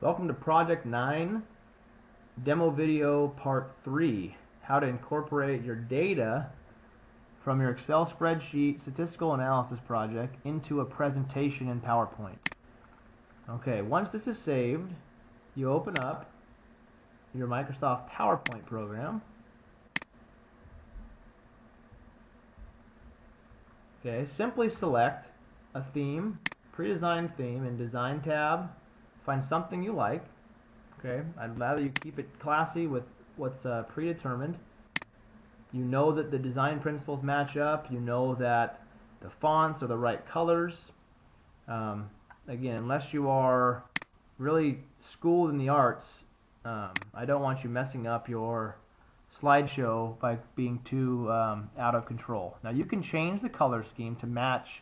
Welcome to Project 9, Demo Video Part 3, how to incorporate your data from your Excel spreadsheet statistical analysis project into a presentation in PowerPoint. Okay, once this is saved, you open up your Microsoft PowerPoint program. Okay, simply select a theme, pre-designed theme in Design tab. Find something you like. Okay, I'd rather you keep it classy with what's predetermined. You know that the design principles match up. You know that the fonts are the right colors. Again, unless you are really schooled in the arts, I don't want you messing up your slideshow by being too out of control. Now you can change the color scheme to match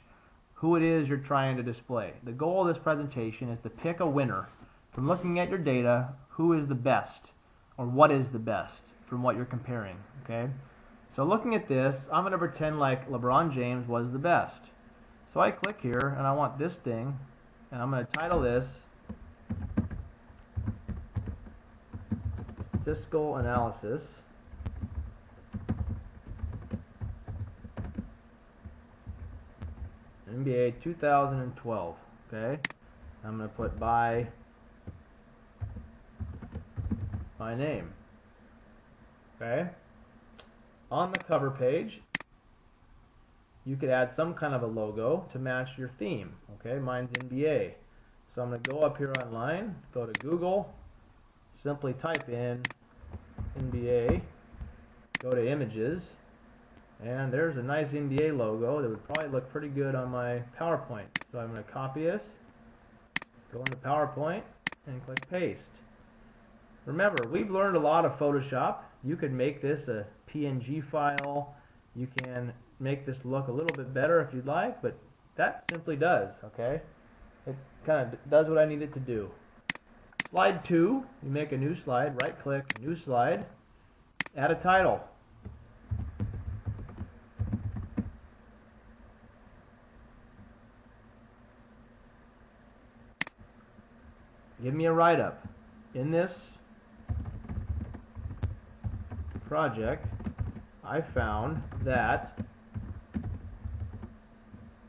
who it is you're trying to display. The goal of this presentation is to pick a winner. From looking at your data, who is the best, or what is the best from what you're comparing, okay? So looking at this, I'm going to pretend like LeBron James was the best. So I click here, and I want this thing, and I'm going to title this Statistical Analysis. NBA 2012, okay? I'm going to put by my name, okay? On the cover page, you could add some kind of a logo to match your theme, okay? Mine's NBA. So I'm going to go up here online, go to Google, simply type in NBA, go to images, and there's a nice NBA logo that would probably look pretty good on my PowerPoint. So I'm going to copy this, go into PowerPoint, and click paste. Remember, we've learned a lot of Photoshop. You could make this a PNG file. You can make this look a little bit better if you'd like, but that simply does, okay? It kind of does what I need it to do. Slide 2, you make a new slide, right-click, new slide, add a title. Give me a write-up. In this project, I found that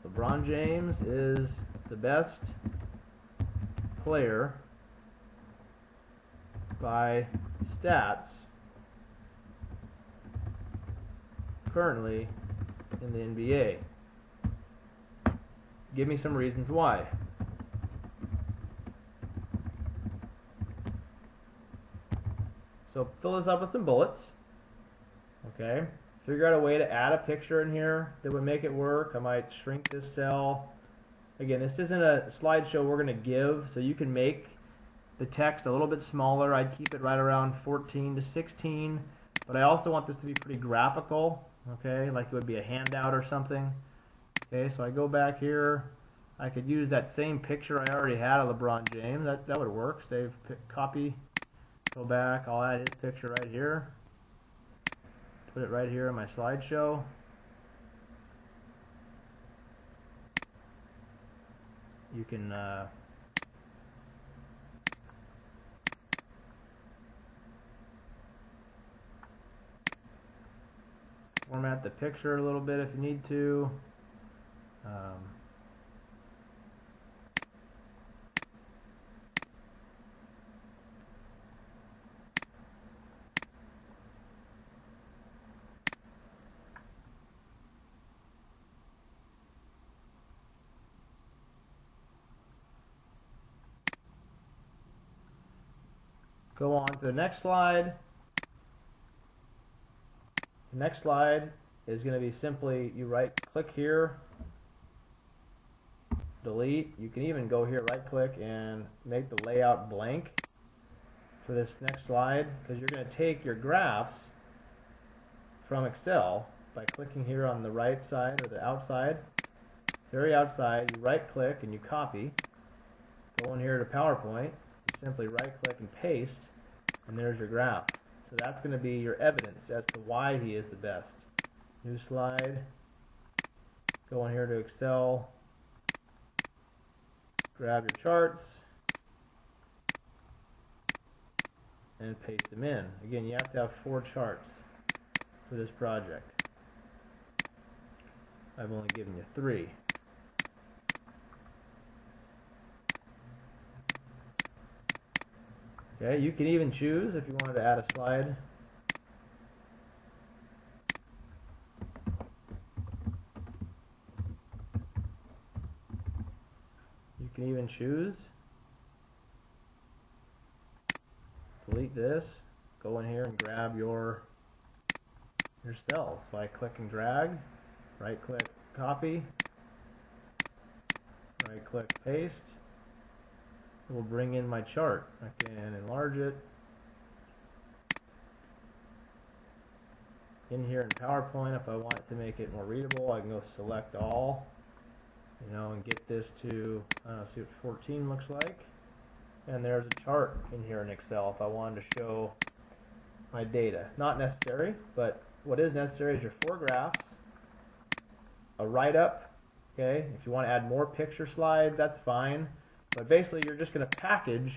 LeBron James is the best player by stats currently in the NBA. Give me some reasons why. So fill this up with some bullets. Okay. Figure out a way to add a picture in here that would make it work. I might shrink this cell. Again, this isn't a slideshow we're going to give, so you can make the text a little bit smaller. I'd keep it right around 14 to 16, but I also want this to be pretty graphical, okay, like it would be a handout or something. Okay, so I go back here. I could use that same picture I already had of LeBron James. That would work. Save, copy, go back. I'll add his picture right here. Put it right here in my slideshow. You can format the picture a little bit if you need to. Go on to the next slide. The next slide is going to be simply, you right click here, delete. You can even go here, right click, and make the layout blank for this next slide, because you're going to take your graphs from Excel by clicking here on the right side or the outside, very outside. You right click and you copy. Go in here to PowerPoint, you simply right click and paste, and there's your graph. So that's going to be your evidence as to why he is the best. New slide. Go in here to Excel. Grab your charts. and paste them in. Again, you have to have 4 charts for this project. I've only given you 3. Okay, you can even choose if you wanted to add a slide. You can even choose. Delete this. Go in here and grab your cells by click and drag. Right click, copy. Right click, paste. It will bring in my chart. I can enlarge it. In here in PowerPoint, if I want it to make it more readable, I can go select all, and get this to, see what 14 looks like. And there's a chart in here in Excel if I wanted to show my data. Not necessary, but what is necessary is your 4 graphs, a write-up, okay? If you want to add more picture slides, that's fine. But basically, you're just going to package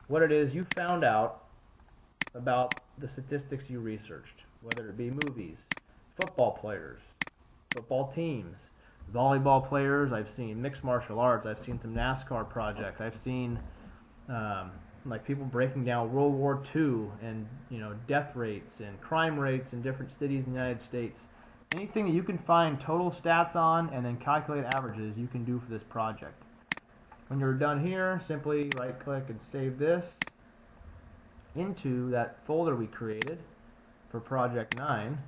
what it is you found out about the statistics you researched, whether it be movies, football players, football teams, volleyball players. I've seen mixed martial arts. I've seen some NASCAR projects. I've seen like people breaking down World War II and death rates and crime rates in different cities in the United States. Anything that you can find total stats on and then calculate averages, you can do for this project. When you're done here, simply right click and save this into that folder we created for project 9.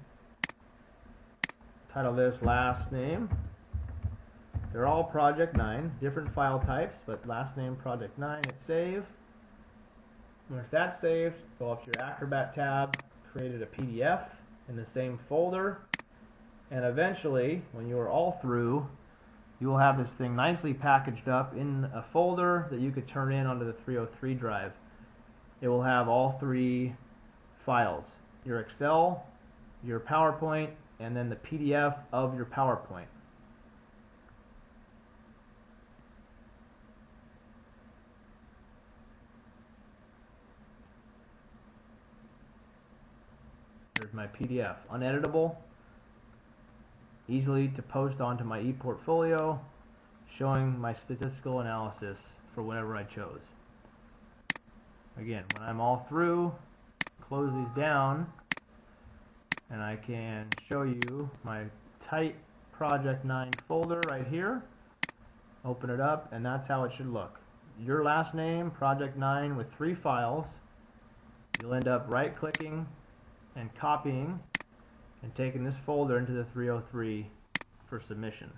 Title this last name. They're all project 9, different file types, but last name project 9. Hit save. Once that's saved, go up to your Acrobat tab, created a PDF in the same folder, and eventually, when you are all through, you will have this thing nicely packaged up in a folder that you could turn in onto the 303 drive. It will have all 3 files, your Excel, your PowerPoint, and then the PDF of your PowerPoint. There's my PDF, uneditable, easily to post onto my ePortfolio, showing my statistical analysis for whatever I chose. Again, when I'm all through, close these down, and I can show you my tight Project 9 folder right here. Open it up, and that's how it should look. Your last name, Project 9, with 3 files. You'll end up right-clicking and copying and taking this folder into the 303 for submission.